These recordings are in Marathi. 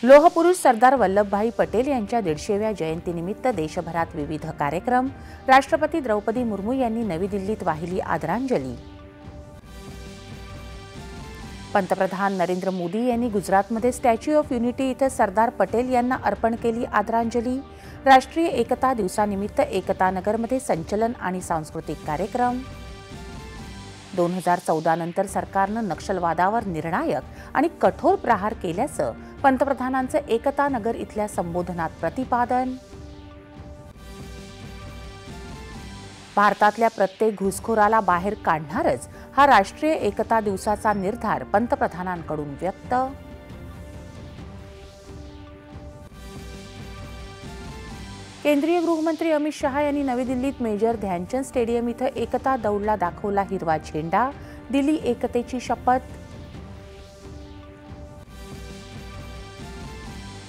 लोहपुरुष सरदार वल्लभभाई पटेल यांच्या 150व्या जयंतीनिमित्त देशभरात विविध कार्यक्रम। राष्ट्रपती द्रौपदी मुर्मू यांनी नवी दिल्लीत वाहिली आदरांजली। पंतप्रधान नरेंद्र मोदी यांनी गुजरातमध्ये स्टॅच्यू ऑफ युनिटी इथे सरदार पटेल यांना अर्पण केली आदरांजली। राष्ट्रीय एकता दिवसानिमित्त एकता नगरमध्ये संचलन आणि सांस्कृतिक कार्यक्रम। 2014 नंतर सरकारनं नक्षलवादावर निर्णायक आणि कठोर प्रहार केल्याचं पंतप्रधानांचं एकता नगर इथल्या संबोधनात प्रतिपादन। भारतातल्या प्रत्येक घुसखोराला बाहेर काढणारच हा राष्ट्रीय एकता दिवसाचा निर्धार पंतप्रधानांकडून व्यक्त। केंद्रीय गृहमंत्री अमित शहा यांनी नवी दिल्लीत मेजर ध्यानचंद स्टेडियम इथं एकता दौडला दाखवला हिरवा झेंडा, दिली एकतेची शपथ।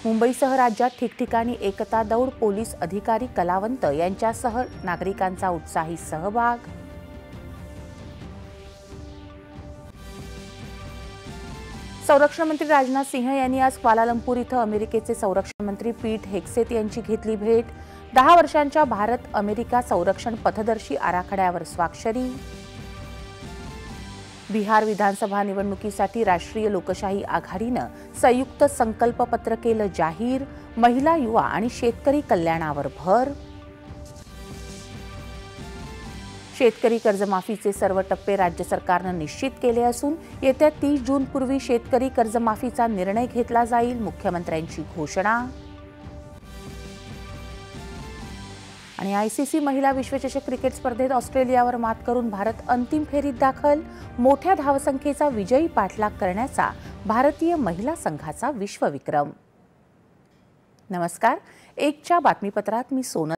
मुंबईसह राज्यात ठिकठिकाणी एकता दौड, पोलीस अधिकारी, कलावंत यांच्यासह नागरिकांचा उत्साही सहभाग। संरक्षण मंत्री राजनाथ सिंह यांनी आज क्वालालंपूर इथं अमेरिकेचे संरक्षण मंत्री पीट हेग्सेथ यांची घेतली भेट। 10 वर्षांच्या भारत-अमेरिका संरक्षण पथदर्शी आराखड्यावर स्वाक्षरी। बिहार विधानसभा निवडणुकीसाठी राष्ट्रीय लोकशाही आघाडीनं संयुक्त संकल्पपत्र केलं जाहीर। महिला, युवा आणि शेतकरी कल्याणावर भर। शेतकरी कर्जमाफीचे सर्व टप्पे राज्य सरकारनं निश्चित केले असून येत्या 30 जूनपूर्वी शेतकरी कर्जमाफीचा निर्णय घेतला जाईल, मुख्यमंत्र्यांची घोषणा। आणि आयसीसी महिला विश्वचषक क्रिकेट स्पर्धेत ऑस्ट्रेलियावर मात करून भारत अंतिम फेरीत दाखल। मोठ्या धावसंख्येचा विजयी पाठलाग करण्याचा भारतीय महिला संघाचा विश्वविक्रम। नमस्कार, एकच्या बातमीपत्रात मी सोनल